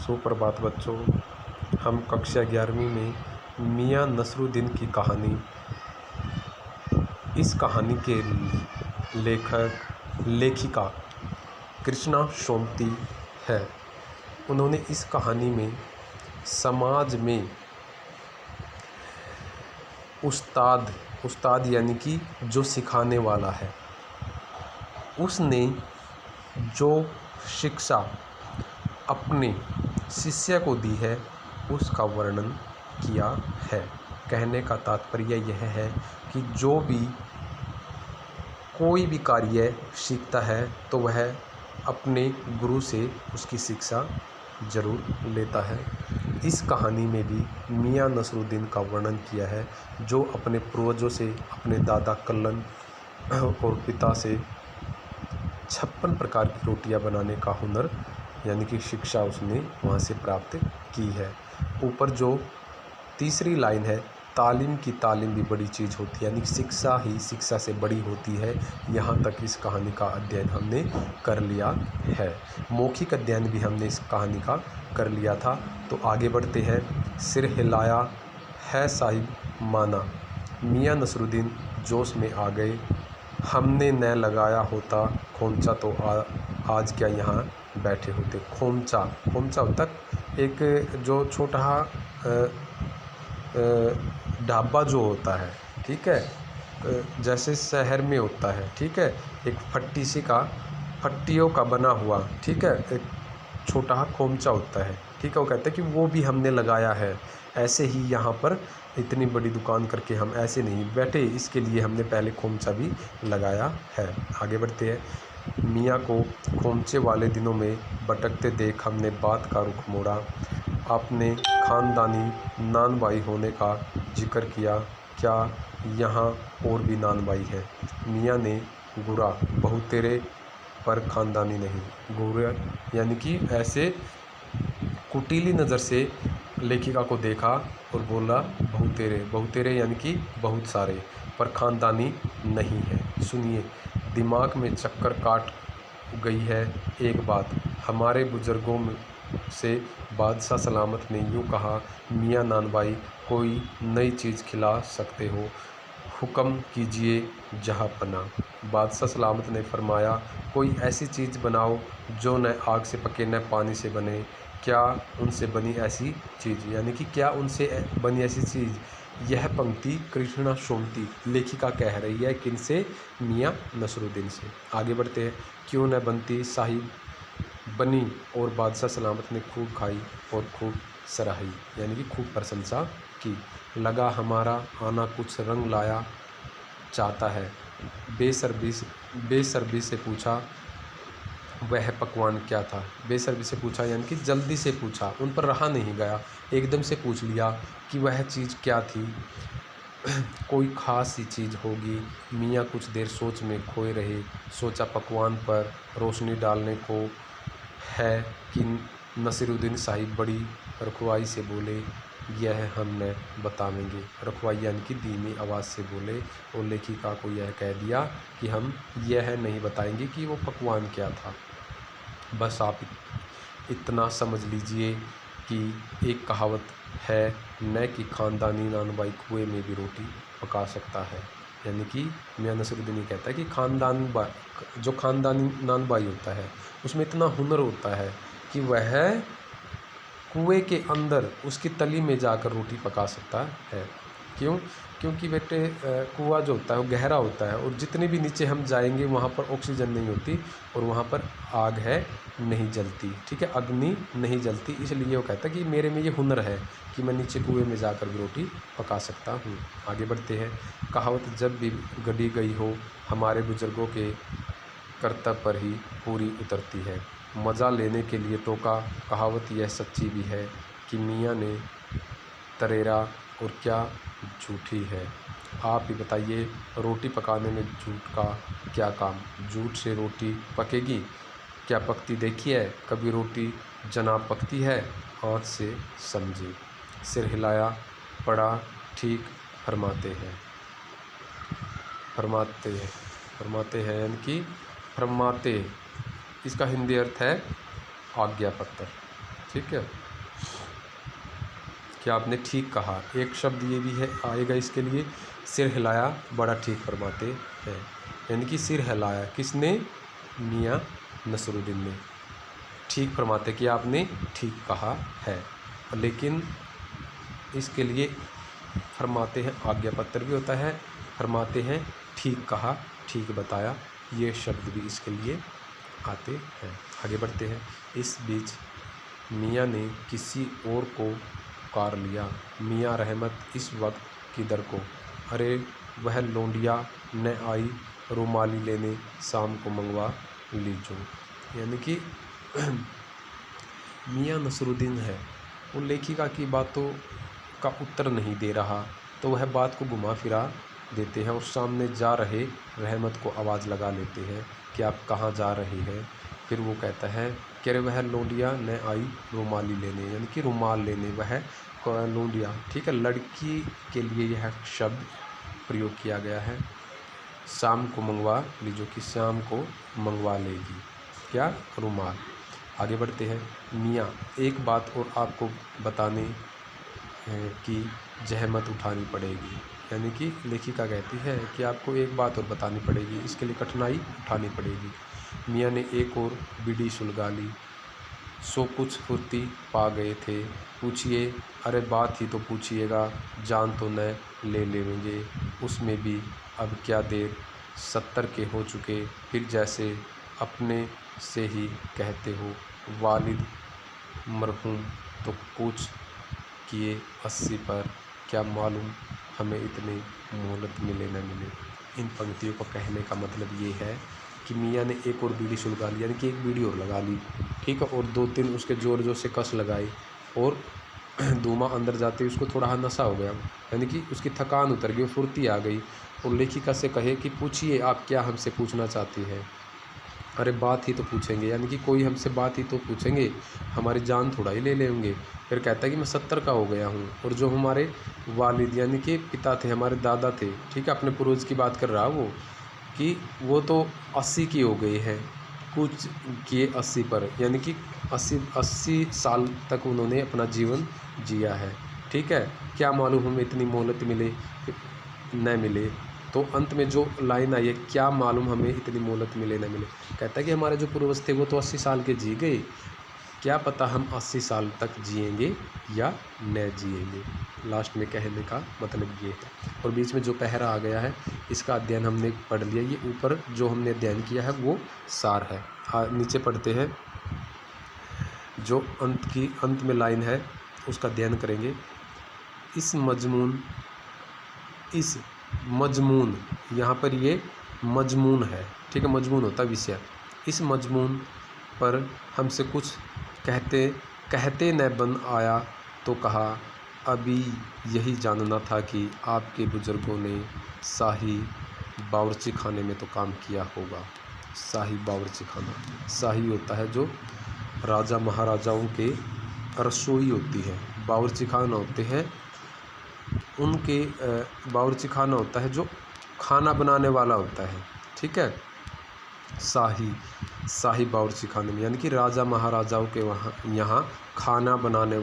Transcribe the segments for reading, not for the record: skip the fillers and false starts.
सुप्रभात बच्चों। हम कक्षा 11वीं में मियाँ नसरुद्दीन की कहानी, इस कहानी के लेखिका कृष्णा सोमती है। उन्होंने इस कहानी में समाज में उस्ताद यानी कि जो सिखाने वाला है, उसने जो शिक्षा अपने शिष्य को दी है उसका वर्णन किया है। कहने का तात्पर्य यह है कि जो भी कोई भी कार्य सीखता है तो वह अपने गुरु से उसकी शिक्षा जरूर लेता है। इस कहानी में भी मियाँ नसरुद्दीन का वर्णन किया है, जो अपने पूर्वजों से, अपने दादा कल्लन और पिता से 56 प्रकार की रोटियां बनाने का हुनर यानी कि शिक्षा उसने वहाँ से प्राप्त की है। ऊपर जो तीसरी लाइन है, तालीम की तालीम भी बड़ी चीज़ होती है, यानी शिक्षा ही शिक्षा से बड़ी होती है। यहाँ तक इस कहानी का अध्ययन हमने कर लिया है। मौखिक अध्ययन भी हमने इस कहानी का कर लिया था। तो आगे बढ़ते हैं। सिर हिलाया है साहिब माना, मियाँ नसरुद्दीन जोश में आ गए। हमने न लगाया होता खोमचा तो आज क्या यहाँ बैठे होते। खोमचा होता एक जो छोटा ढाबा जो होता है, ठीक है, जैसे शहर में होता है, ठीक है, एक फट्टियों का बना हुआ, ठीक है, एक छोटा खोमचा होता है, ठीक है। वो कहते हैं कि वो भी हमने लगाया है। ऐसे ही यहाँ पर इतनी बड़ी दुकान करके हम ऐसे नहीं बैठे, इसके लिए हमने पहले खोमचा भी लगाया है। आगे बढ़ते हैं। मियाँ को खोमचे वाले दिनों में भटकते देख हमने बात का रुख मोड़ा। आपने खानदानी नानबाई होने का जिक्र किया, क्या यहाँ और भी नानबाई है? मियाँ ने गुरा, बहु तेरे पर खानदानी नहीं। गुरा यानी कि ऐसे कुटीली नज़र से लेखिका को देखा और बोला, बहु तेरे यानी कि बहुत सारे, पर खानदानी नहीं है। सुनिए, दिमाग में चक्कर काट गई है एक बात। हमारे बुजुर्गों से बादशाह सलामत ने यूँ कहा, मियाँ नानबाई कोई नई चीज़ खिला सकते हो, हुक्म कीजिए जहाँपना। बादशाह सलामत ने फरमाया, कोई ऐसी चीज़ बनाओ जो न आग से पके न पानी से बने। क्या उनसे बनी ऐसी चीज़, यानी कि क्या उनसे बनी ऐसी चीज़। यह पंक्ति कृष्णा सोमती लेखिका कह रही है, किनसे? मियाँ नसरुद्दीन से। आगे बढ़ते हैं। क्यों न बनती साहिब, बनी और बादशाह सलामत ने खूब खाई और खूब सराही, यानी कि खूब प्रशंसा की। लगा हमारा आना कुछ रंग लाया चाहता है। बेसब्री से पूछा, वह पकवान क्या था। बेसब्री से पूछा यानी कि जल्दी से पूछा, उन पर रहा नहीं गया, एकदम से पूछ लिया कि वह चीज़ क्या थी। कोई ख़ास सी चीज़ होगी। मियाँ कुछ देर सोच में खोए रहे। सोचा पकवान पर रोशनी डालने को है कि नसीरुद्दीन साहिब बड़ी रखवाई से बोले, यह हम न बतावेंगे। रखवाई यानी कि धीमी आवाज़ से बोले और लेखिका को यह कह दिया कि हम यह नहीं बताएंगे कि वो पकवान क्या था। बस आप इतना समझ लीजिए कि एक कहावत है न कि खानदानी नानबाई कुएं में भी रोटी पका सकता है। यानी कि मियाँ नसरुद्दीन कहता है कि जो खानदानी नानबाई होता है उसमें इतना हुनर होता है कि वह कुएं के अंदर उसकी तली में जाकर रोटी पका सकता है। क्यों? क्योंकि बेटे कुआं जो होता है वो गहरा होता है और जितने भी नीचे हम जाएंगे वहाँ पर ऑक्सीजन नहीं होती और वहाँ पर आग है नहीं जलती, ठीक है, अग्नि नहीं जलती। इसलिए वो कहता है कि मेरे में ये हुनर है कि मैं नीचे कुएं में जाकर भी रोटी पका सकता हूँ। आगे बढ़ते हैं। कहावत जब भी गढ़ी गई हो, हमारे बुजुर्गों के कर्तव्य पर ही पूरी उतरती है। मज़ा लेने के लिए टोका। कहावत यह सच्ची भी है कि मियाँ ने तरेरा और क्या झूठी है। आप ही बताइए, रोटी पकाने में झूठ का क्या काम? झूठ से रोटी पकेगी? क्या पकती देखी है कभी रोटी जनाब पकती है? आँच से समझी। सिर हिलाया पड़ा, ठीक फरमाते हैं यानी कि फरमाते, इसका हिंदी अर्थ है आज्ञा पत्र। ठीक है, कि आपने ठीक कहा। एक शब्द ये भी है आएगा इसके लिए, सिर हिलाया बड़ा ठीक फरमाते हैं। यानी कि सिर हिलाया किसने? मियाँ नसरुद्दीन ने। ठीक फरमाते कि आपने ठीक कहा है, लेकिन इसके लिए फरमाते हैं, आज्ञा पत्र भी होता है, फरमाते हैं ठीक कहा, ठीक बताया, ये शब्द भी इसके लिए आते हैं। आगे बढ़ते हैं। इस बीच मियाँ ने किसी और को पुकार लिया, मियाँ रहमत इस वक्त किधर को? अरे वह लौंडिया न आई, रुमाली लेने शाम को मंगवा लीजो। यानी कि मियाँ नसरुद्दीन है, वो लेखिका की बातों का उत्तर नहीं दे रहा, तो वह बात को घुमा फिरा देते हैं और सामने जा रहे रहमत को आवाज़ लगा लेते हैं कि आप कहाँ जा रहे हैं। फिर वो कहता है कि अरे वह लौंडिया न आई रुमाली लेने, यानी कि रुमाल लेने, वह लौंडिया, ठीक है, लड़की के लिए यह शब्द प्रयोग किया गया है। शाम को मंगवा लीजो, कि शाम को मंगवा लेगी क्या? रुमाल। आगे बढ़ते हैं। मियाँ एक बात और आपको बताने की जहमत उठानी पड़ेगी, यानी कि लेखिका कहती है कि आपको एक बात और बतानी पड़ेगी, इसके लिए कठिनाई उठानी पड़ेगी। मियाँ ने एक और बीड़ी सुलगा ली, सो कुछ फुर्ती पा गए थे। पूछिए, अरे बात ही तो पूछिएगा, जान तो न ले लेंगे, उसमें भी अब क्या देर, 70 के हो चुके, फिर जैसे अपने से ही कहते हो, वालिद मरहूम तो कुछ किए 80 पर, क्या मालूम हमें इतनी मोहलत मिले न मिले। इन पंक्तियों को कहने का मतलब ये है कि मियाँ ने एक और बीड़ी सुलगा ली, यानी कि एक बीड़ी और लगा ली, ठीक है, और 2-3 उसके ज़ोर ज़ोर से कस लगाई, और धूमा अंदर जाते ही उसको थोड़ा नशा हो गया, यानी कि उसकी थकान उतर गई, फुर्ती आ गई, और लेखिका से कहे कि पूछिए आप क्या हमसे पूछना चाहती हैं। अरे बात ही तो पूछेंगे, यानी कि कोई हमसे बात ही तो पूछेंगे, हमारी जान थोड़ा ही ले लेंगे। फिर कहता है कि मैं 70 का हो गया हूँ, और जो हमारे वालिद यानी कि पिता थे, हमारे दादा थे, ठीक है, अपने पूर्वज की बात कर रहा वो, कि वो तो 80 की हो गए हैं, कुछ किए 80 पर, यानी कि 80 साल तक उन्होंने अपना जीवन जिया है, ठीक है, क्या मालूम हमें इतनी मोहलत मिले न मिले। तो अंत में जो लाइन आई है, क्या मालूम हमें इतनी मोहलत मिले न मिले, कहता है कि हमारे जो पूर्वज थे वो तो 80 साल के जी गए, क्या पता हम 80 साल तक जिएंगे या न जिएंगे। लास्ट में कहने का मतलब ये है। और बीच में जो पहरा आ गया है, इसका अध्ययन हमने पढ़ लिया, ये ऊपर जो हमने अध्ययन किया है वो सार है। नीचे पढ़ते हैं, जो अंत में लाइन है उसका अध्ययन करेंगे। इस मजमून यहाँ पर ये मजमून है, ठीक है, मजमून होता है विषय। इस मजमून पर हमसे कुछ कहते न बन आया तो कहा, अभी यही जानना था कि आपके बुजुर्गों ने शाही बावर्ची खाने में तो काम किया होगा। शाही बावर्ची खाना, शाही होता है जो राजा महाराजाओं के रसोई होती है, बावर्ची खाना होते हैं उनके, बावर्ची खाना होता है जो खाना बनाने वाला होता है, ठीक है, शाही बावर्ची खाने में, यानी कि राजा महाराजाओं के वहाँ यहाँ खाना बनाने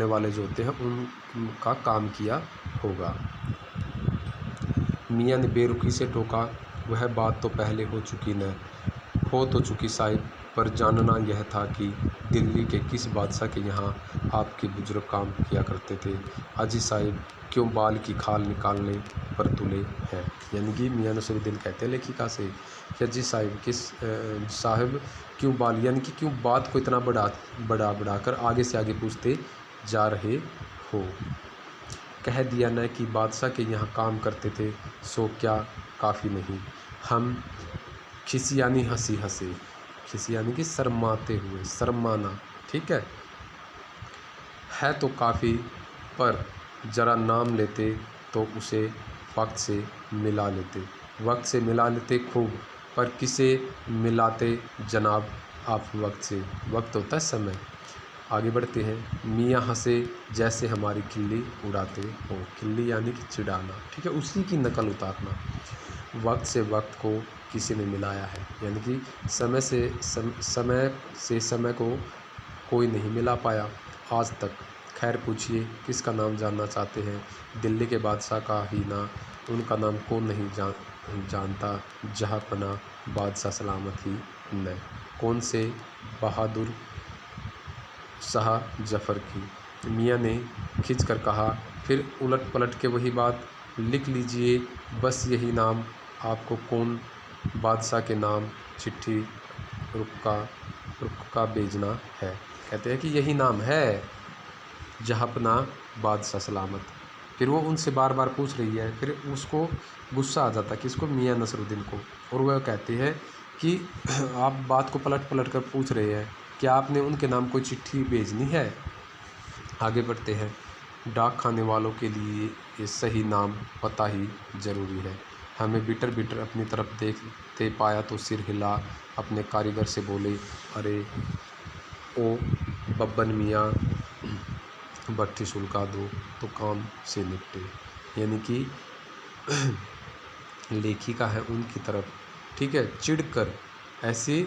वाले जो होते हैं उनका काम किया होगा। मियाँ ने बेरुखी से टोका, वह बात तो पहले हो तो चुकी साहिब, पर जानना यह था कि दिल्ली के किस बादशाह के यहाँ आपके बुजुर्ग काम किया करते थे। अजी साहिब क्यों बाल की खाल निकालने पर तुले हैं। यानी कि मियाँ नसरुद्दीन कहते हैं लेखिका से कि अजी साहिब क्यों बाल, यानी कि क्यों बात को इतना बढ़ाकर आगे से आगे पूछते जा रहे हो। कह दिया न कि बादशाह के यहाँ काम करते थे, सो क्या काफ़ी नहीं। हम खिसियानी हंसी हंसे, खिसियानी कि शर्माते हुए, शर्माना, ठीक है तो काफ़ी, पर ज़रा नाम लेते तो उसे वक्त से मिला लेते खूब, पर किसे मिलाते जनाब आप वक्त से, वक्त होता है समय। आगे बढ़ते हैं। मियाँ हंसे जैसे हमारी खिल्ली उड़ाते हो, खिल्ली यानी कि चिढ़ाना, ठीक है, उसी की नकल उतारना। वक्त से वक्त को किसी ने मिलाया है, यानी कि समय से समय को कोई नहीं मिला पाया आज तक। खैर पूछिए किसका नाम जानना चाहते हैं। दिल्ली के बादशाह का ही ना, उनका नाम कौन नहीं जानता, जहाँपना बादशाह सलामत ही न। कौन से? बहादुर शाह जफ़र की। मियाँ ने खिंच कर कहा। फिर उलट पलट के वही बात, लिख लीजिए बस यही नाम। आपको कौन बादशाह के नाम चिट्ठी रुका भेजना है? कहते हैं कि यही नाम है, जहाँपना बादशाह सलामत। फिर वो उनसे बार बार पूछ रही है। फिर उसको गुस्सा आ जाता है कि इसको, मियाँ नसरुद्दीन को। और वह कहते हैं कि आप बात को पलट पलट कर पूछ रहे हैं, क्या आपने उनके नाम कोई चिट्ठी भेजनी है? आगे बढ़ते हैं। डाक खाने वालों के लिए ये सही नाम पता ही ज़रूरी है। हमें बिटर बिटर अपनी तरफ देखते पाया तो सिर हिला अपने कारीगर से बोले, अरे ओ बब्बन मियाँ, भट्ठी सुलगा दो तो काम से निपटे। यानी कि लेखिका है उनकी तरफ, ठीक है, चिढ़कर ऐसे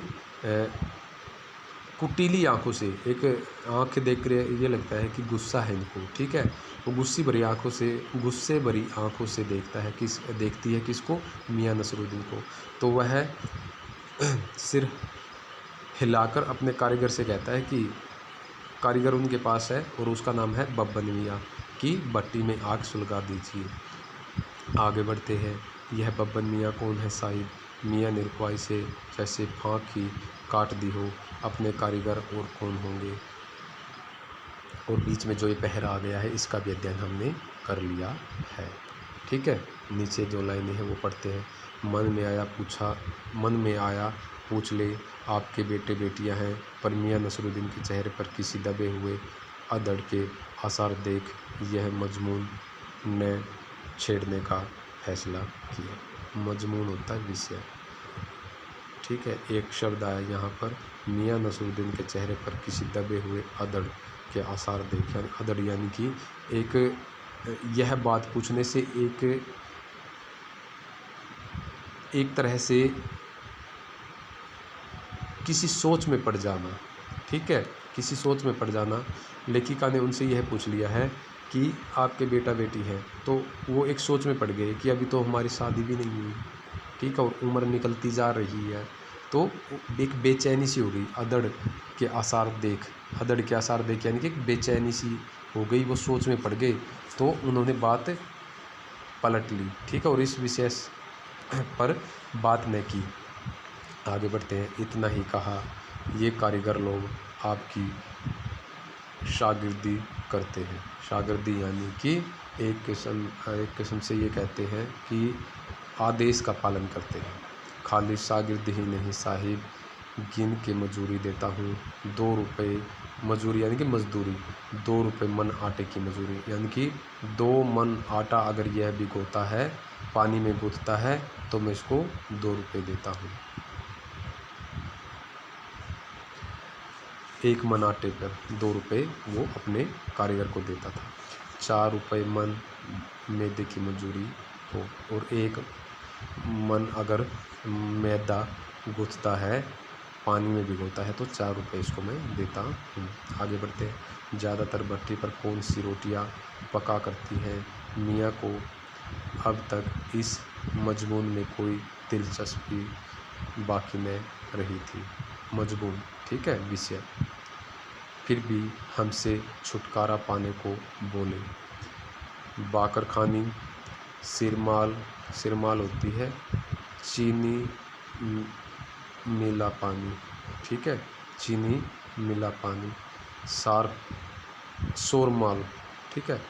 कुटीली आंखों से, एक आंख देख कर ये लगता है कि गुस्सा है इनको, ठीक है। वो गुस्से भरी आंखों से देखती है किसको? मियाँ नसरुद्दीन को। तो वह सिर हिलाकर अपने कारीगर से कहता है कि कारीगर उनके पास है और उसका नाम है बब्बन मियाँ, कि भट्टी में आग सुलगा दीजिए। आगे बढ़ते हैं। यह बब्बन मियाँ कौन है साहिब? मियाँ ने रुपवाई से जैसे फाँक ही काट दी हो। अपने कारीगर और कौन होंगे? और बीच में जो ये पहरा आ गया है, इसका भी अध्ययन हमने कर लिया है, ठीक है। नीचे जो लाइनें हैं वो पढ़ते हैं। मन में आया पूछ ले, आपके बेटे बेटियां हैं। पर मियाँ नसरुद्दीन के चेहरे पर किसी दबे हुए अधड़ के आसार देख यह मजमून ने छेड़ने का फैसला किया। मजमून होता है विषय, ठीक है। एक शब्द आया यहाँ पर, मियाँ नसरुद्दीन के चेहरे पर किसी दबे हुए अधड़ के आसार देख। यानी अधड़ यानी कि यह बात पूछने से एक तरह से किसी सोच में पड़ जाना, ठीक है, किसी सोच में पड़ जाना। लेखिका ने उनसे यह पूछ लिया है कि आपके बेटा बेटी हैं, तो वो एक सोच में पड़ गए कि अभी तो हमारी शादी भी नहीं हुई, ठीक है, और उम्र निकलती जा रही है। तो एक बेचैनी सी हो गई, अधड़ के आसार देख यानी कि बेचैनी सी हो गई, वो सोच में पड़ गए। तो उन्होंने बात पलट ली, ठीक है, और इस विषय पर बात न की। आगे बढ़ते हैं। इतना ही कहा, ये कारीगर लोग आपकी शागिर्दी करते हैं। शागिर्दी यानी कि एक किस्म से ये कहते हैं कि आदेश का पालन करते हैं। खाली शागिर्दी ही नहीं साहिब, गिन के मजूरी देता हूँ। 2 रुपये मजूरी यानी कि मजदूरी, 2 रुपये मन आटे की मजूरी, यानी कि 2 मन आटा अगर यह भिगोता है, पानी में गूँथता है, तो मैं इसको 2 रुपये देता हूँ। 1 मन आटे पर 2 रुपये वो अपने कारीगर को देता था। 4 रुपये मन मैदे की मजूरी हो, और 1 मन अगर मैदा गूँथता है, पानी में भिगोता है, तो 4 रुपये इसको मैं देता हूँ। आगे बढ़ते हैं। ज़्यादातर भट्टी पर कौन सी रोटियाँ पका करती हैं? मियाँ को अब तक इस मजमून में कोई दिलचस्पी बाकी न रही थी। मजमून, ठीक है, विषय। फिर भी हमसे छुटकारा पाने को बोले। बाकर खानी, सिरमाल होती है, चीनी मिला पानी, ठीक है, चीनी मिला पानी। शोरमाल, ठीक है।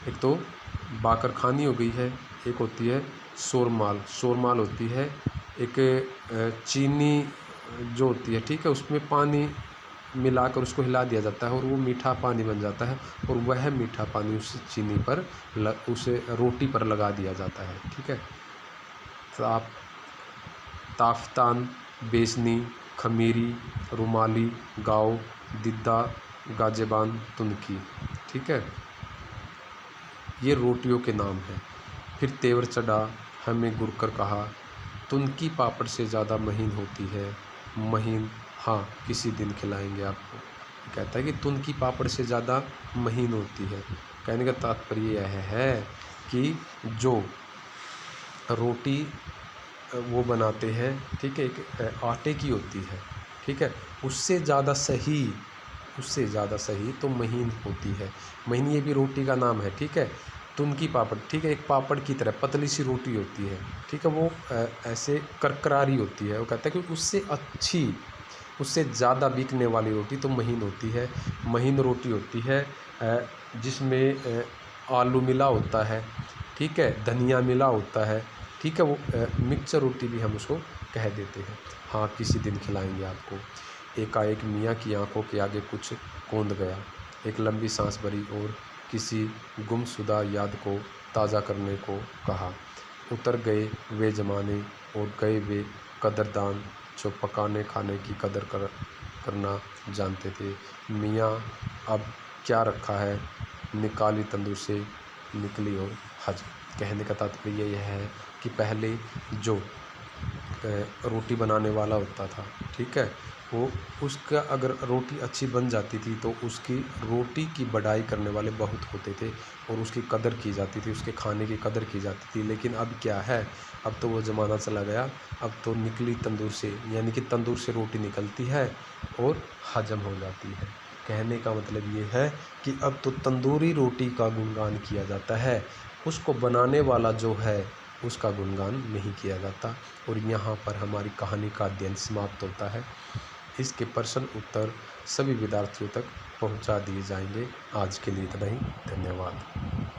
एक तो बाकर खानी हो गई है, एक होती है शोरमाल होती है एक चीनी जो होती है, ठीक है, उसमें पानी मिलाकर उसको हिला दिया जाता है और वो मीठा पानी बन जाता है, और वह मीठा पानी उस चीनी पर उसे रोटी पर लगा दिया जाता है, ठीक है। ताफ्तान, बेसनी, खमीरी, रुमाली, गाव, दिद्दा, गाजेबान, तुनकी, ठीक है, ये रोटियों के नाम हैं। फिर तेवर चढ़ा, हमें गुरकर कहा, तुनकी पापड़ से ज़्यादा महीन होती है। महीन, हाँ, किसी दिन खिलाएंगे आपको। कहता है कि तुन की पापड़ से ज़्यादा महीन होती है। कहने का तात्पर्य यह है कि जो रोटी वो बनाते हैं, ठीक है, एक आटे की होती है, ठीक है, उससे ज़्यादा सही तो महीन होती है। महीन ये भी रोटी का नाम है, ठीक है। तुनकी पापड़, ठीक है, एक पापड़ की तरह पतली सी रोटी होती है, ठीक है, वो ऐसे करकरारी होती है। वो कहता है कि उससे अच्छी, उससे ज़्यादा बिकने वाली रोटी तो महीन होती है। महीन रोटी होती है जिसमें आलू मिला होता है, ठीक है, धनिया मिला होता है, ठीक है, वो मिक्सचर रोटी भी हम उसको कह देते हैं। हाँ, किसी दिन खिलाएंगे आपको। एकाएक मियाँ की आंखों के आगे कुछ कौंध गया। एक लंबी सांस भरी और किसी गुमशुदा याद को ताज़ा करने को कहा। उतर गए वे ज़माने और गए वे कदरदान जो पकाने खाने की कदर करना जानते थे। मियाँ अब क्या रखा है, निकाली तंदूर से निकली और हज। कहने का तात्पर्य यह है कि पहले जो रोटी बनाने वाला होता था, ठीक है, वो उसका अगर रोटी अच्छी बन जाती थी तो उसकी रोटी की बड़ाई करने वाले बहुत होते थे और उसकी कदर की जाती थी, उसके खाने की कदर की जाती थी। लेकिन अब क्या है, अब तो वो ज़माना चला गया। अब तो निकली तंदूर से, यानी कि तंदूर से रोटी निकलती है और हजम हो जाती है। कहने का मतलब ये है कि अब तो तंदूरी रोटी का गुणगान किया जाता है, उसको बनाने वाला जो है उसका गुणगान नहीं किया जाता। और यहाँ पर हमारी कहानी का अध्ययन समाप्त होता है। इसके प्रश्न उत्तर सभी विद्यार्थियों तक पहुँचा दिए जाएंगे। आज के लिए इतना ही। धन्यवाद।